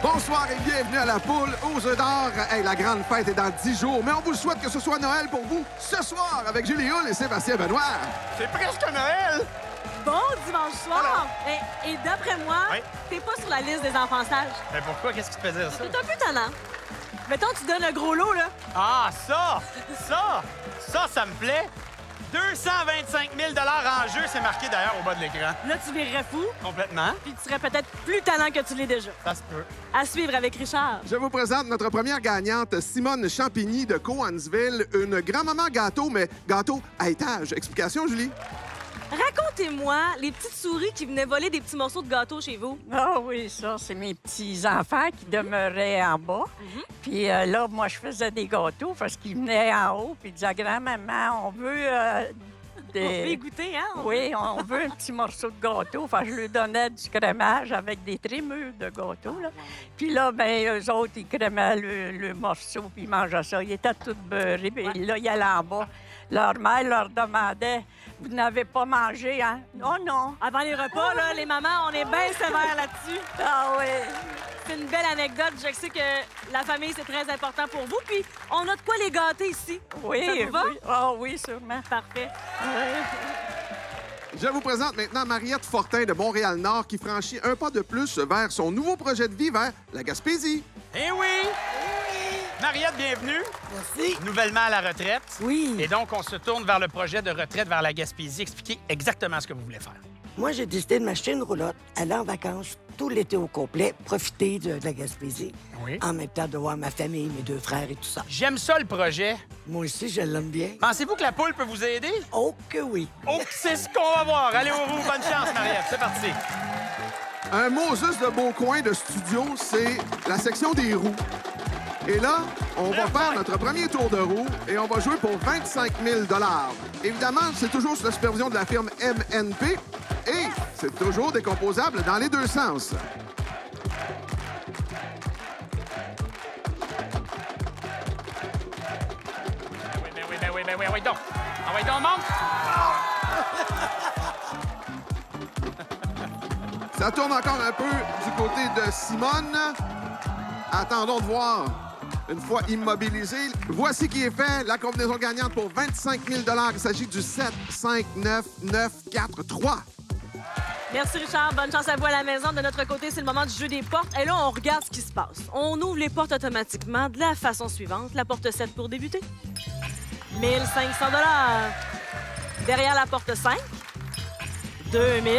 Bonsoir et bienvenue à la poule aux œufs d'or. Hey, la grande fête est dans 10 jours, mais on vous souhaite que ce soit Noël pour vous ce soir avec Julie Hull et Sébastien Benoît. C'est presque Noël! Bon dimanche soir! Et d'après moi, Oui. t'es pas sur la liste des enfants sages. Mais pourquoi? Qu'est-ce qui te fait dire ça? T'es un peu tannant. Mettons, tu donnes un gros lot, là. Ah, ça me plaît. 225 000 en jeu, c'est marqué d'ailleurs au bas de l'écran. Là, tu virerais fou, Complètement. puis tu serais peut-être plus tannant que tu l'es déjà. Ça se peut. À suivre avec Richard. Je vous présente notre première gagnante, Simone Champigny de Cowansville. Une grand-maman gâteau, mais gâteau à étage. Explication, Julie? Racontez-moi les petites souris qui venaient voler des petits morceaux de gâteau chez vous. Ah oui, ça, c'est mes petits-enfants qui demeuraient en bas. Puis là, moi, je faisais des gâteaux parce qu'ils venaient en haut puis ils disaient « Grand-maman, on veut On peut y goûter, hein? Oui, on veut un petit morceau de gâteau. » Enfin, je leur donnais du crémage avec des trémeux de gâteau, là. Puis là, ben eux autres, ils crémaient le morceau puis ils mangeaient ça. Ils étaient tous beurrés. Puis là, ils allaient en bas. Leur mère leur demandait « Vous n'avez pas mangé, hein? » « Non, non. » Avant les repas, là, les mamans, on est bien sévères là-dessus. Ah oui. C'est une belle anecdote. Je sais que la famille, c'est très important pour vous. Puis, on a de quoi les gâter ici. Oui, Ça vous va? oui. Ah oui, sûrement. Parfait. Je vous présente maintenant Mariette Fortin de Montréal-Nord qui franchit un pas de plus vers son nouveau projet de vie vers la Gaspésie. Eh oui! Mariette, bienvenue. Merci. Nouvellement à la retraite. Oui. Et donc, on se tourne vers le projet de retraite vers la Gaspésie. Expliquez exactement ce que vous voulez faire. Moi, j'ai décidé de m'acheter une roulotte, aller en vacances tout l'été au complet, profiter de la Gaspésie. Oui. En même temps de voir ma famille, mes 2 frères et tout ça. J'aime ça, le projet. Moi aussi, je l'aime bien. Pensez-vous que la poule peut vous aider? Oh que oui. Oh, c'est ce qu'on va voir. Allez au roue. Bonne chance, Mariette. C'est parti. Un Moses de Beaucoin de studio, c'est la section des roues. Et là, on va faire notre premier tour de roue et on va jouer pour 25 000 Évidemment, c'est toujours sous la supervision de la firme MNP et c'est toujours décomposable dans les deux sens. Oui, donc. Ah oui, donc, monte. Ça tourne encore un peu du côté de Simone. Attendons de voir. Une fois immobilisé, voici qui est fait. La combinaison gagnante pour 25 000 Il s'agit du 7, 5, 9, 9, 4, 3. Merci, Richard. Bonne chance à vous à la maison. De notre côté, c'est le moment du jeu des portes. Et là, on regarde ce qui se passe. On ouvre les portes automatiquement de la façon suivante. La porte 7 pour débuter. 1 500 $. Derrière la porte 5. 2 000.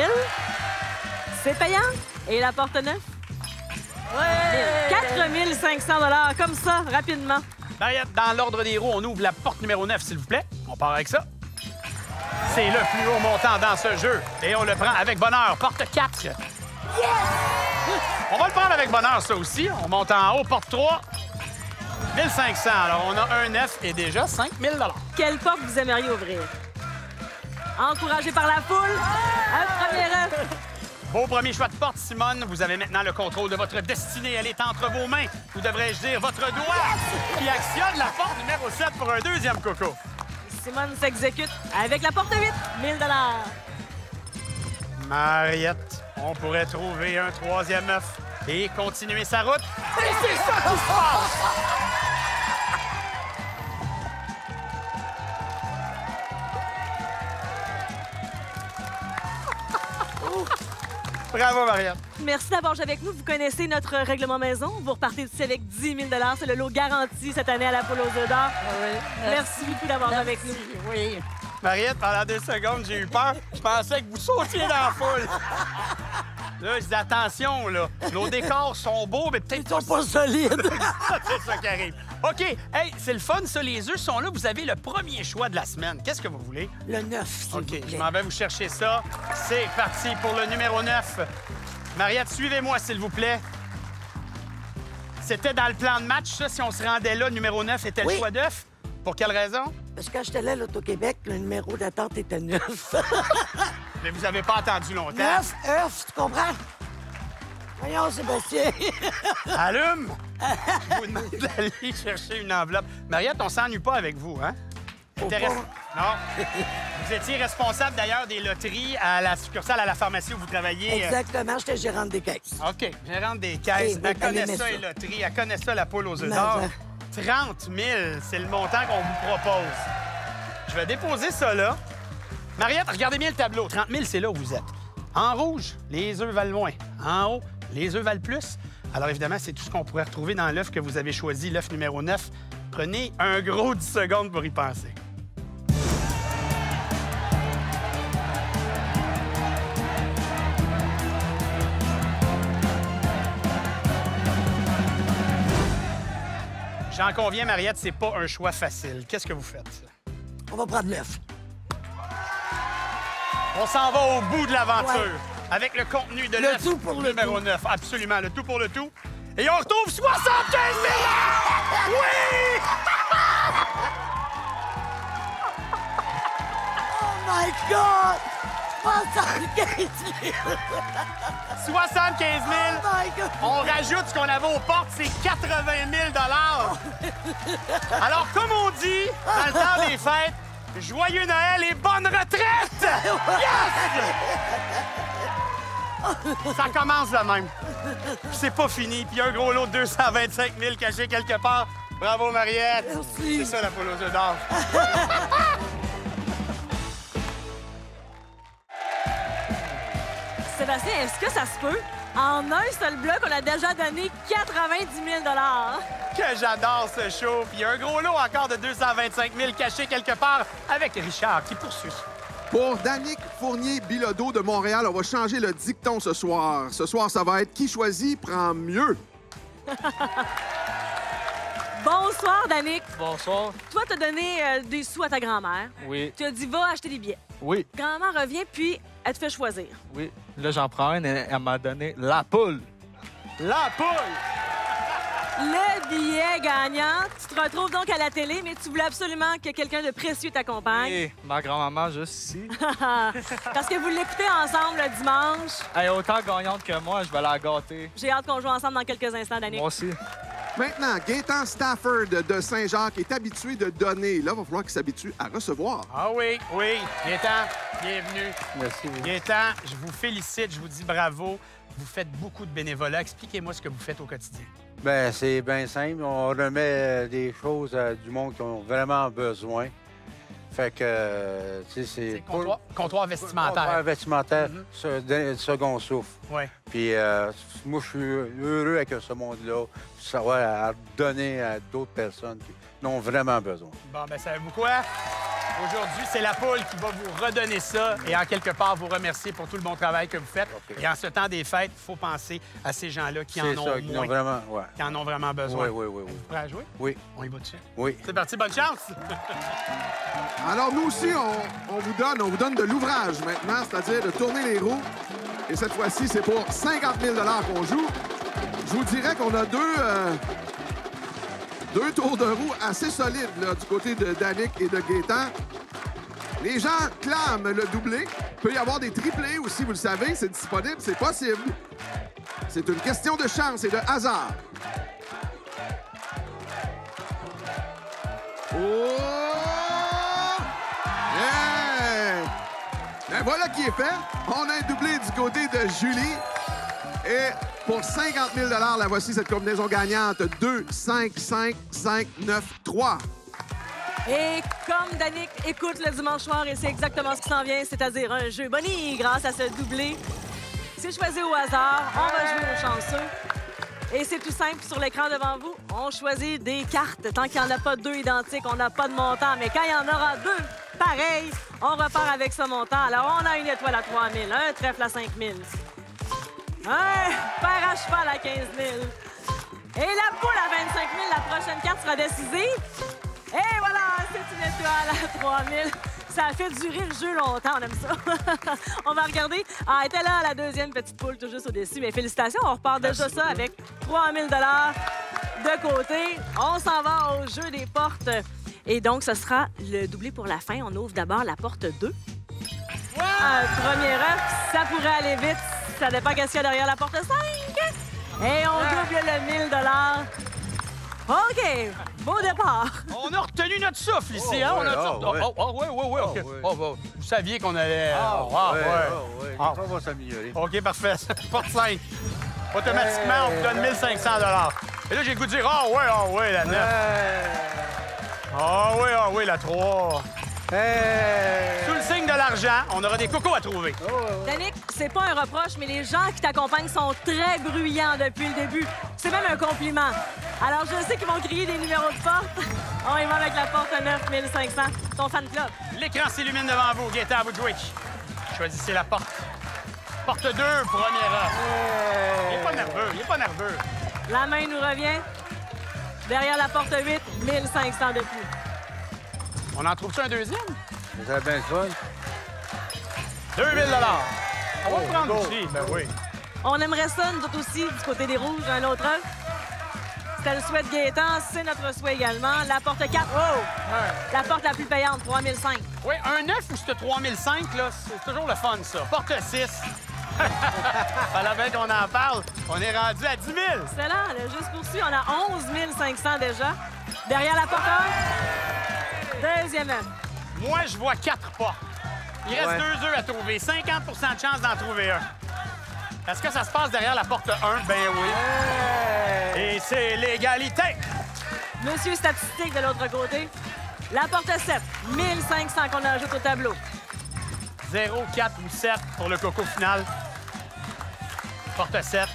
C'est payant. Et la porte 9. 4 500 $. Comme ça, rapidement. Mariette, dans l'ordre des roues, on ouvre la porte numéro 9, s'il vous plaît. On part avec ça. C'est le plus haut montant dans ce jeu. Et on le prend avec bonheur. Porte 4. Yes! On va le prendre avec bonheur, ça aussi. On monte en haut. Porte 3. 1500. Alors, on a un 9 et déjà 5 000 $. Quelle porte vous aimeriez ouvrir? Encouragé par la foule, un premier œuf. Beau premier choix de porte, Simone. Vous avez maintenant le contrôle de votre destinée. Elle est entre vos mains. Ou devrais-je dire votre doigt qui actionne la porte numéro 7 pour un deuxième coco. Simone s'exécute avec la porte 8. 1000 $. Mariette, on pourrait trouver un troisième œuf et continuer sa route. Et c'est ça qui se passe! Bravo, Mariette. Merci d'avoir joué avec nous. Vous connaissez notre règlement maison. Vous repartez ici avec 10 000 $. C'est le lot garanti cette année à la Poule aux œufs d'or. Oui. Merci beaucoup d'avoir joué avec nous. Oui. Mariette, pendant 2 secondes, j'ai eu peur. Je pensais que vous sautiez dans la foule. Là, je dis attention, là. Nos décors sont beaux, mais peut-être Ils sont pas solides. c'est ça qui arrive. OK. Hey, c'est le fun, ça. Les œufs sont là. Vous avez le premier choix de la semaine. Qu'est-ce que vous voulez? Le 9, s'il OK, vous je plaît. m'en vais vous chercher ça. C'est parti pour le numéro 9. Mariette, suivez-moi, s'il vous plaît. C'était dans le plan de match, ça, si on se rendait là, numéro 9 était le Oui. choix d'œuf. Pour quelle raison? Parce que quand j'étais là, l'Auto-Québec, le numéro d'attente était 9. Mais vous avez pas attendu longtemps. 9 œufs, tu comprends? Voyons, Sébastien. Allume! Je vous demande d'aller chercher une enveloppe. Mariette, on s'ennuie pas avec vous, hein? Non. Vous étiez responsable d'ailleurs des loteries à la succursale à la pharmacie où vous travaillez. Exactement, j'étais gérante des caisses. OK, gérante des caisses. Oui, Elle connaît elle aimait ça, ça. les loteries. Elle connaît ça, la poule aux œufs Mais d'or. ça. 30 000, c'est le montant qu'on vous propose. Je vais déposer ça là. Mariette, regardez bien le tableau. 30 000, c'est là où vous êtes. En rouge, les œufs valent moins. En haut, les œufs valent plus. Alors évidemment, c'est tout ce qu'on pourrait retrouver dans l'œuf que vous avez choisi, l'œuf numéro 9. Prenez un gros 10 secondes pour y penser. J'en conviens, Mariette, c'est pas un choix facile. Qu'est-ce que vous faites? On va prendre 9. On s'en va au bout de l'aventure Ouais. avec le contenu de Le l'œuf tout pour le numéro tout. 9. Absolument, le tout pour le tout. Et on retrouve 75 000 $! Oui! Oh my God! 75 000! 75 000 Oh my God! On rajoute ce qu'on avait aux portes, c'est 80 000 Alors, comme on dit, dans le temps des fêtes, joyeux Noël et bonne retraite! Yes! Ça commence de même. Puis c'est pas fini. Puis il y a un gros lot de 225 000 caché quelque part. Bravo, Mariette. Merci. C'est ça, la poule aux œufs d'or. Sébastien, est-ce que ça se peut? En un seul bloc, on a déjà donné 90 000 Que j'adore ce show. Puis il y a un gros lot encore de 225 000 caché quelque part avec Richard qui poursuit. Pour Danick Fournier-Bilodeau de Montréal, on va changer le dicton ce soir. Ce soir, ça va être « Qui choisit prend mieux ». Bonsoir, Danick. Bonsoir. Toi, t'as donné des sous à ta grand-mère. Oui, Tu as dit, va acheter des billets. oui, Grand-mère revient, puis elle te fait choisir. oui. Là, j'en prends une et elle m'a donné la poule. La poule! Le billet gagnant, tu te retrouves donc à la télé, mais tu voulais absolument que quelqu'un de précieux t'accompagne. Et ma grand-maman juste ici. Parce que vous l'écoutez ensemble le dimanche. Elle est autant gagnante que moi, je vais la gâter. J'ai hâte qu'on joue ensemble dans quelques instants, Danick. Moi aussi. Maintenant, Gaétan Stafford de Saint-Jacques est habitué de donner. Là, il va falloir qu'il s'habitue à recevoir. Ah oui, oui. Gaétan, bienvenue. Merci. Gaétan, je vous félicite, je vous dis bravo. Vous faites beaucoup de bénévolat. Expliquez-moi ce que vous faites au quotidien. Bien, c'est bien simple. On remet des choses à du monde qui ont vraiment besoin. Fait que, tu sais, C'est c'est... comptoir vestimentaire. Comptoir vestimentaire, second souffle. Oui. Puis moi, je suis heureux avec ce monde-là, savoir à donner à d'autres personnes qui en ont vraiment besoin. Bon, ben savez-vous quoi? Aujourd'hui, c'est la poule qui va vous redonner ça et en quelque part vous remercier pour tout le bon travail que vous faites. OK. Et en ce temps des fêtes, il faut penser à ces gens-là qui en C'est ont ça, qui moins, ont vraiment... Ouais. qui en ont vraiment besoin. Oui, oui, oui, oui. Prêt à jouer? Oui, On y va dessus. oui. C'est parti, bonne chance! Alors, nous aussi, on vous donne de l'ouvrage maintenant, c'est-à-dire de tourner les roues. Et cette fois-ci, c'est pour 50 000 qu'on joue. Je vous dirais qu'on a deux tours de roue assez solides là, du côté de Danick et de Gaétan. Les gens clament le doublé. Il peut y avoir des triplés aussi, vous le savez. C'est disponible, c'est possible. C'est une question de chance et de hasard. Oh! Yeah! Ben voilà qui est fait. On a un doublé du côté de Julie. Et pour 50 000 la voici cette combinaison gagnante. 2, 5, 5, 5, 9, 3. Et comme Danick écoute le dimanche soir, et c'est exactement ce qui s'en vient, c'est-à-dire un jeu boni grâce à ce doublé. C'est choisi au hasard. On va jouer aux chanceux. Et c'est tout simple, sur l'écran devant vous, on choisit des cartes. Tant qu'il n'y en a pas deux identiques, on n'a pas de montant. Mais quand il y en aura deux pareils, on repart avec ce montant. Alors, on a une étoile à 3 000, un trèfle à 5 000, un paire à cheval à 15 000. Et la poule à 25 000, la prochaine carte sera décisive. Et voilà, c'est une étoile à 3 000. Ça a fait durer le jeu longtemps, on aime ça. On va regarder. Ah, elle était là, la deuxième petite poule, tout juste au-dessus. Mais félicitations, on repart déjà ça avec 3 000 de côté. On s'en va au jeu des portes. Et donc, ce sera le doublé pour la fin. On ouvre d'abord la porte 2. Un premier œuf, ça pourrait aller vite. Ça dépend qu'est-ce qu'il y a derrière la porte 5. Et on double le 1 000 $. OK, beau départ. On a retenu notre souffle ici, hein? On a ouais. OK. ouais. Vous saviez qu'on allait... ouais. Ah. Ça va s'améliorer. OK, parfait. Porte 5. Automatiquement, on vous donne 1500 $. Et là, j'ai le goût de dire, la 9. Oui, la 3. Sous le signe de l'argent, on aura des cocos à trouver. Danick, c'est pas un reproche, mais les gens qui t'accompagnent sont très bruyants depuis le début. C'est même un compliment. Alors, je sais qu'ils vont crier des numéros de porte. On y va avec la porte 9500, ton fan club. L'écran s'illumine devant vous. Gaétan, à vous de jouer. Choisissez la porte. Porte 2, première offre. Il est pas nerveux. La main nous revient. Derrière la porte 8, 1500 de plus. On en trouve-tu un deuxième? Ça bien le fun. 2000 $. On va le prendre aussi. Ben oui. On aimerait ça, nous autres aussi, du côté des rouges, un autre œuf. C'était le souhait de Gaétan, c'est notre souhait également. La porte 4, la porte la plus payante, 3005. Oui, un 9 ou ce 3005, là, c'est toujours le fun, ça. Porte 6. Fallait bien qu'on en parle. On est rendu à 10 000. Excellent, là, juste poursuit, on a 11 500 déjà. Derrière la porte 1, deuxième œuf. Moi, je vois 4 portes. Il reste 2 œufs à trouver. 50 de chance d'en trouver un. Est-ce que ça se passe derrière la porte 1? Ben oui. Et c'est l'égalité. Monsieur statistique de l'autre côté. La porte 7, 1500 qu'on ajoute au tableau. 0, 4 ou 7 pour le coco final. Porte 7,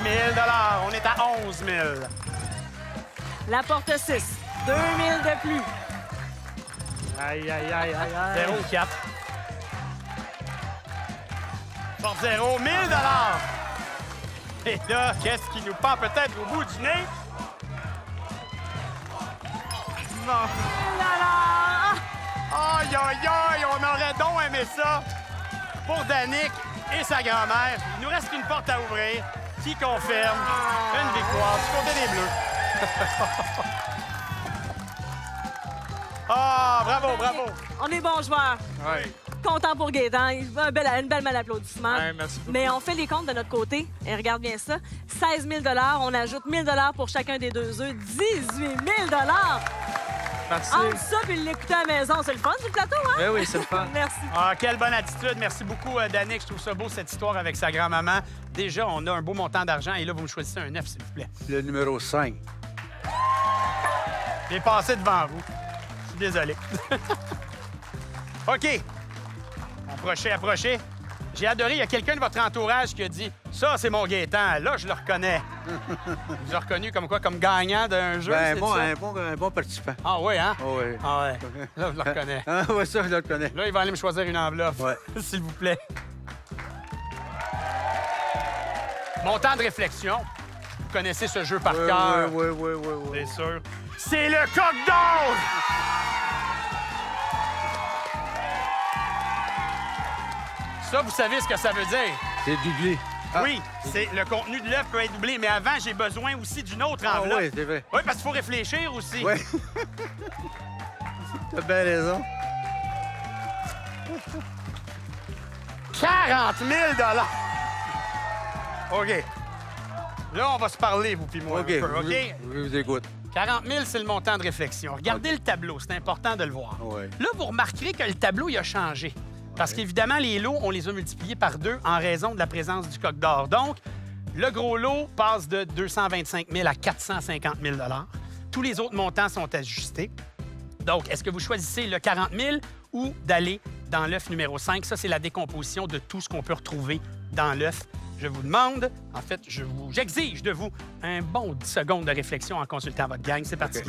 1000 $. On est à 11 000. La porte 6, 2000 de plus. Aïe. 0, 4. Porte 0, 1000 $. Et là, qu'est-ce qui nous pend peut-être au bout du nez? Non. Là là! Aïe, on aurait donc aimé ça pour Danick et sa grand-mère. Il nous reste une porte à ouvrir qui confirme une victoire du côté des Bleus. Bravo. On est bons joueurs. Ouais. Content pour Gaétan. Une belle main d'applaudissement. Ouais, merci beaucoup. Mais on fait les comptes de notre côté. Et regarde bien ça. 16 000 $. On ajoute 1 000 $ pour chacun des 2 œufs. 18 000 $. Merci. Entre ça puis l'écouter à la maison, c'est le fun sur le plateau, hein? Ben oui, c'est le fun. Merci. Ah, quelle bonne attitude. Merci beaucoup, Danick. Je trouve ça beau, cette histoire avec sa grand-maman. Déjà, on a un beau montant d'argent. Et là, vous me choisissez un 9, s'il vous plaît. Le numéro 5. Il est passé devant vous. Je suis désolé. OK. Approchez. J'ai adoré, il y a quelqu'un de votre entourage qui a dit « Ça, c'est mon Gaétan. Là, je le reconnais. » Vous avez reconnu comme quoi? Comme gagnant d'un jeu, Ben, c'est bon, ça? un bon participant. Ah oui, hein? Oh, oui. Ah ouais. Là, je le reconnais. Ah, ouais, ça, je le reconnais. Là, il va aller me choisir une enveloppe. Ouais. S'il vous plaît. Mon temps de réflexion. Vous connaissez ce jeu par cœur. Oui. C'est sûr. C'est le coq d'or! Ça, vous savez ce que ça veut dire. C'est doublé. Oui, c'est le contenu de l'œuf peut être doublé, mais avant, j'ai besoin aussi d'une autre Ah enveloppe. oui, c'est vrai. Oui, parce qu'il faut réfléchir aussi. Oui. T'as bien raison. 40 000 $. OK. Là, on va se parler, vous puis moi. OK, un peu, OK? je vous écoute. 40 000, c'est le montant de réflexion. Regardez le tableau, c'est important de le voir. Ouais. Là, vous remarquerez que le tableau, il a changé. Parce qu'évidemment, les lots, on les a multipliés par 2 en raison de la présence du coq d'or. Donc, le gros lot passe de 225 000 à 450 000 $. Tous les autres montants sont ajustés. Donc, est-ce que vous choisissez le 40 000 ou d'aller dans l'œuf numéro 5? Ça, c'est la décomposition de tout ce qu'on peut retrouver dans l'œuf. Je vous demande, en fait, j'exige de vous un bon 10 secondes de réflexion en consultant votre gang. C'est parti. OK.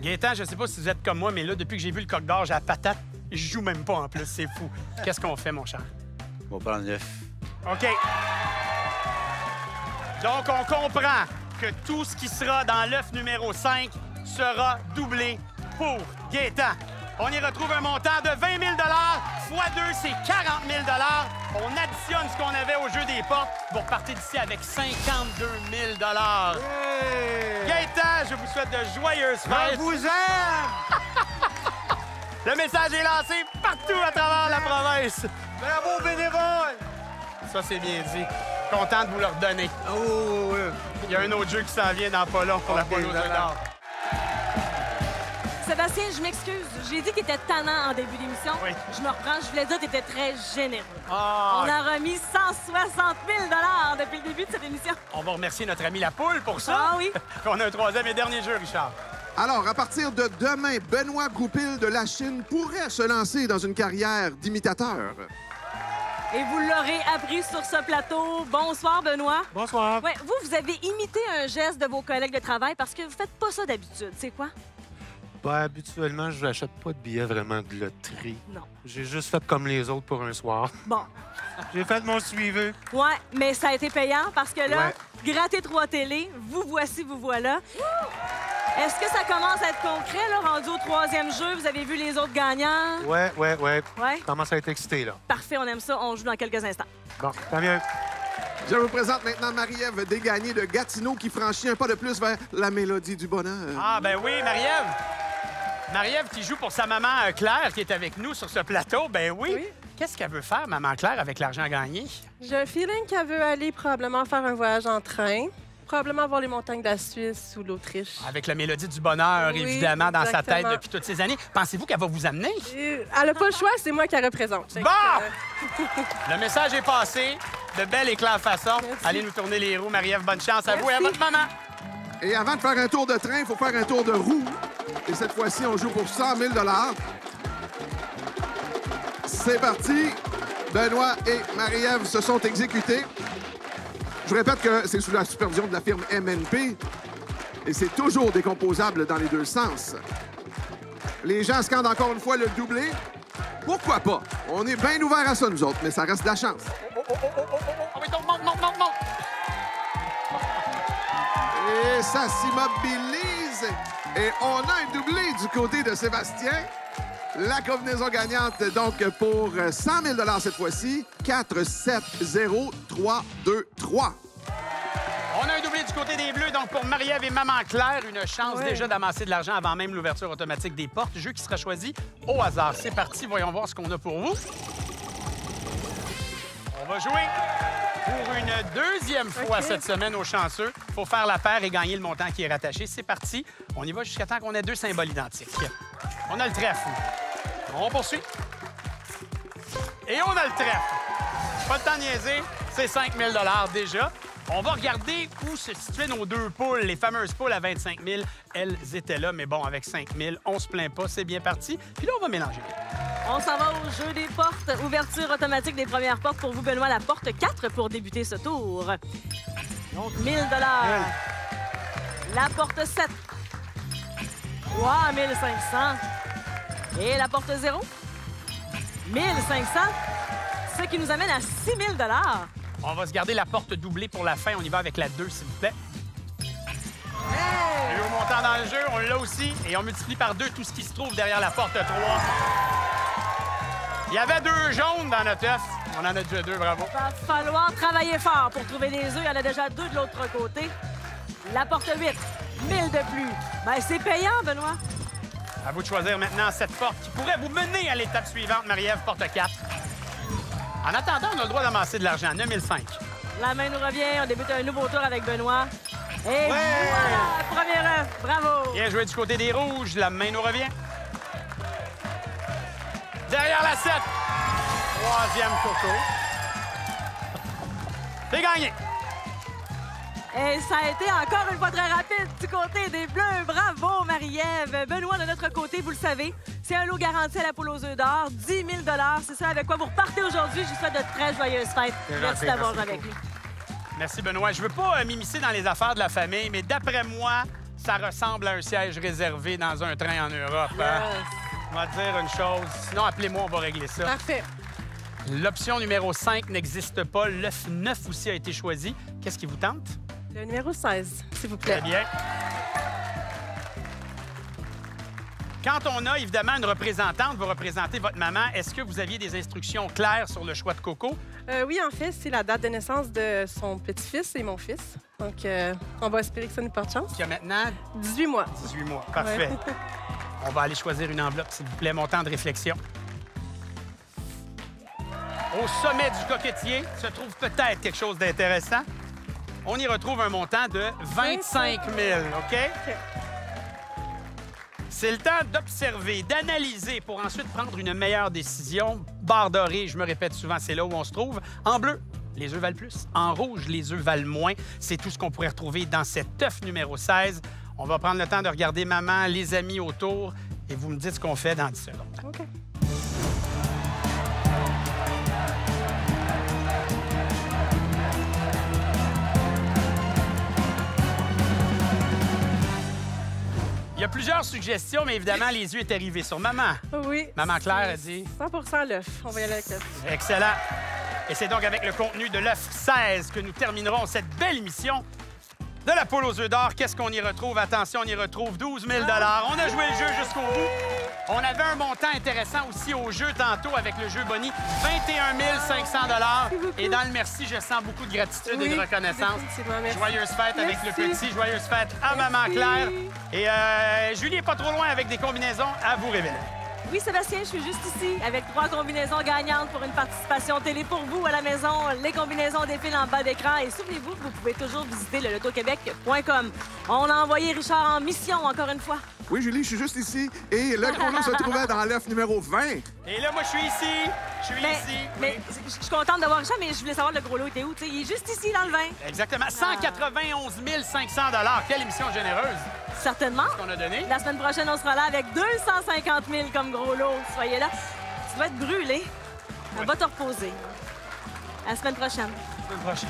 Gaétan, je ne sais pas si vous êtes comme moi, mais là, depuis que j'ai vu le coq d'or, j'ai la patate. Je joue même pas en plus, c'est fou. Qu'est-ce qu'on fait, mon cher? On va prendre 9. OK. Donc, on comprend que tout ce qui sera dans l'œuf numéro 5 sera doublé pour Gaétan. On y retrouve un montant de 20 000 fois 2, c'est 40 000 On additionne ce qu'on avait au jeu des portes. Vous repartez d'ici avec 52 000 Hey! Gaétan, je vous souhaite de joyeuses Je fêtes. vous aime! Le message est lancé partout à travers la province. Bravo, bénévole! Ça, c'est bien dit. Content de vous le redonner. Oh, oui. Il y a un autre jeu qui s'en vient dans pas long pour la Ok, poule aux œufs voilà. d'or. Sébastien, je m'excuse. J'ai dit qu'il était tannant en début d'émission. Oui. Je me reprends. Je voulais dire que tu étais très généreux. Ah, On a remis 160 000 depuis le début de cette émission. on va remercier notre ami la poule pour ça. Ah oui. On a un troisième et dernier jeu, Richard. Alors, à partir de demain, Benoît Goupil de la Chine pourrait se lancer dans une carrière d'imitateur. Et vous l'aurez appris sur ce plateau. Bonsoir, Benoît. Bonsoir. Ouais, vous avez imité un geste de vos collègues de travail parce que vous faites pas ça d'habitude. C'est quoi? Ben, habituellement, je n'achète pas de billets vraiment de loterie. Non. J'ai juste fait comme les autres pour un soir. Bon. J'ai fait mon suivi. Ouais, mais ça a été payant parce que là, Ouais. gratter 3 télés, vous voici, vous voilà. Est-ce que ça commence à être concret, là, rendu au 3e jeu? Vous avez vu les autres gagnants? Ouais. Ouais? Je commence à être excité, là. Parfait, on aime ça. On joue dans quelques instants. Bon, tant mieux. Je vous présente maintenant Marie-Ève Desgagnés de Gatineau qui franchit un pas de plus vers la mélodie du bonheur. Ah, ben oui, Marie-Ève. Marie-Ève qui joue pour sa maman Claire qui est avec nous sur ce plateau. Ben oui. Oui. Qu'est-ce qu'elle veut faire, maman Claire, avec l'argent gagné? J'ai un feeling qu'elle veut aller probablement faire un voyage en train, probablement voir les montagnes de la Suisse ou l'Autriche. Avec la mélodie du bonheur, Oui, évidemment, dans sa tête exactement. depuis toutes ces années. Pensez-vous qu'elle va vous amener? Et elle n'a pas le choix, c'est moi qui la représente. Fait que, Bon! Le message est passé de belle et claire façon. Merci. Allez nous tourner les roues, Marie-Ève. Bonne chance à vous et à Merci. votre maman. Et avant de faire un tour de train, il faut faire un tour de roue. Et cette fois-ci, on joue pour 100 000 $. C'est parti. Benoît et Marie-Ève se sont exécutés. Je vous répète que c'est sous la supervision de la firme MNP et c'est toujours décomposable dans les deux sens. Les gens scandent encore une fois le doublé. Pourquoi pas? On est bien ouvert à ça, nous autres, mais ça reste de la chance. Oh oui, donc, monte. Et ça s'immobilise. Et on a un doublé du côté de Sébastien. La combinaison gagnante, donc, pour 100 000 $ cette fois-ci. 4, 7, 0, 3, 2, 3. On a un doublé du côté des Bleus, donc pour Marie-Ève et maman Claire, une chance Ouais. déjà d'amasser de l'argent avant même l'ouverture automatique des portes. Jeu qui sera choisi au hasard. C'est parti, voyons voir ce qu'on a pour vous. On va jouer pour une deuxième fois OK. cette semaine aux chanceux. Il faut faire la paire et gagner le montant qui est rattaché. C'est parti. On y va jusqu'à temps qu'on ait deux symboles identiques. On a le trèfle. On poursuit. Et on a le trèfle. Pas le temps de niaiser. C'est 5 000 $ déjà. On va regarder où se situaient nos deux poules, les fameuses poules à 25 000. Elles étaient là, mais bon, avec 5 000, on se plaint pas, c'est bien parti. Puis là, on va mélanger. On s'en va au jeu des portes. Ouverture automatique des premières portes pour vous, Benoît. La porte 4 pour débuter ce tour. Donc, 1 000 $. La porte 7. 3 500. Et la porte 0. 1 500. Ce qui nous amène à 6 000 $. On va se garder la porte doublée pour la fin. On y va avec la 2, s'il vous plaît. Plus haut montant dans le jeu, on l'a aussi. Et on multiplie par 2 tout ce qui se trouve derrière la porte 3. Il y avait 2 jaunes dans notre œuf. On en a déjà 2, bravo. Va falloir travailler fort pour trouver des œufs. Il y en a déjà 2 de l'autre côté. La porte 8. 1000 de plus. Ben, c'est payant, Benoît. À vous de choisir maintenant cette porte qui pourrait vous mener à l'étape suivante, Marie-Ève, porte 4. En attendant, on a le droit d'amasser de l'argent, 9005. La main nous revient. On débute un nouveau tour avec Benoît. Et voilà, premier œuf. Bravo. Bien joué du côté des rouges, la main nous revient. Derrière la 7. Troisième coco. C'est gagné. Et ça a été encore une fois très rapide du côté des Bleus. Bravo, Marie-Ève. Benoît, de notre côté, vous le savez, c'est un lot garanti à la poule aux œufs d'or. 10 000 $. C'est ça avec quoi vous repartez aujourd'hui. Je vous souhaite de très joyeuses fêtes. Merci d'avoir joué avec nous. Merci, Benoît. Je veux pas m'immiscer dans les affaires de la famille, mais d'après moi, ça ressemble à un siège réservé dans un train en Europe. hein? On va te dire une chose. Sinon, appelez-moi, on va régler ça. Parfait. L'option numéro 5 n'existe pas. L'œuf 9 aussi a été choisi. Qu'est-ce qui vous tente? Le numéro 16, s'il vous Très plaît. bien. Quand on a évidemment une représentante, vous représentez votre maman, est-ce que vous aviez des instructions claires sur le choix de coco? Oui, en fait, c'est la date de naissance de son petit-fils et mon fils. Donc, on va espérer que ça nous porte chance. Qui a maintenant 18 mois. 18 mois. Parfait. Ouais. On va aller choisir une enveloppe, s'il vous plaît. Mon temps de réflexion. Au sommet du coquetier se trouve peut-être quelque chose d'intéressant. On y retrouve un montant de 25 000, OK? C'est le temps d'observer, d'analyser pour ensuite prendre une meilleure décision. Barre dorée, je me répète souvent, c'est là où on se trouve. En bleu, les œufs valent plus. En rouge, les œufs valent moins. C'est tout ce qu'on pourrait retrouver dans cet œuf numéro 16. On va prendre le temps de regarder maman, les amis autour, et vous me dites ce qu'on fait dans 10 secondes. OK. Il y a plusieurs suggestions, mais évidemment, les yeux étaient rivés sur maman. Oui. Maman Claire a dit... 100 l'œuf. On va y aller avec l'œuf. Excellent. Et c'est donc avec le contenu de l'œuf 16 que nous terminerons cette belle émission de la poule aux œufs d'or. Qu'est-ce qu'on y retrouve? Attention, on y retrouve 12 000 $. On a joué le jeu jusqu'au bout. On avait un montant intéressant aussi au jeu tantôt avec le jeu Bonnie, 21 500 $. Et dans le merci, je sens beaucoup de gratitude et de reconnaissance. Merci. Joyeuse fête avec le petit, joyeuse fête à Maman Claire. Et Julie est pas trop loin avec des combinaisons à vous révéler. Oui, Sébastien, je suis juste ici avec 3 combinaisons gagnantes pour une participation télé pour vous à la maison. Les combinaisons défilent en bas d'écran et souvenez-vous que vous pouvez toujours visiter le lotoquebec.com. On a envoyé Richard en mission encore une fois. Oui, Julie, je suis juste ici. Et le gros lot se trouvait dans l'œuf numéro 20. Et là, moi, je suis ici. Mais je suis contente d'avoir Richard, mais je voulais savoir le gros lot était où. Il est juste ici dans le 20. Exactement. 191 500 $. Quelle émission généreuse. Certainement. Ce qu'on a donné. La semaine prochaine, on sera là avec 250 000 comme gros lot. Soyez là. Tu dois être brûlé. Va te reposer. À la semaine prochaine. À la semaine prochaine.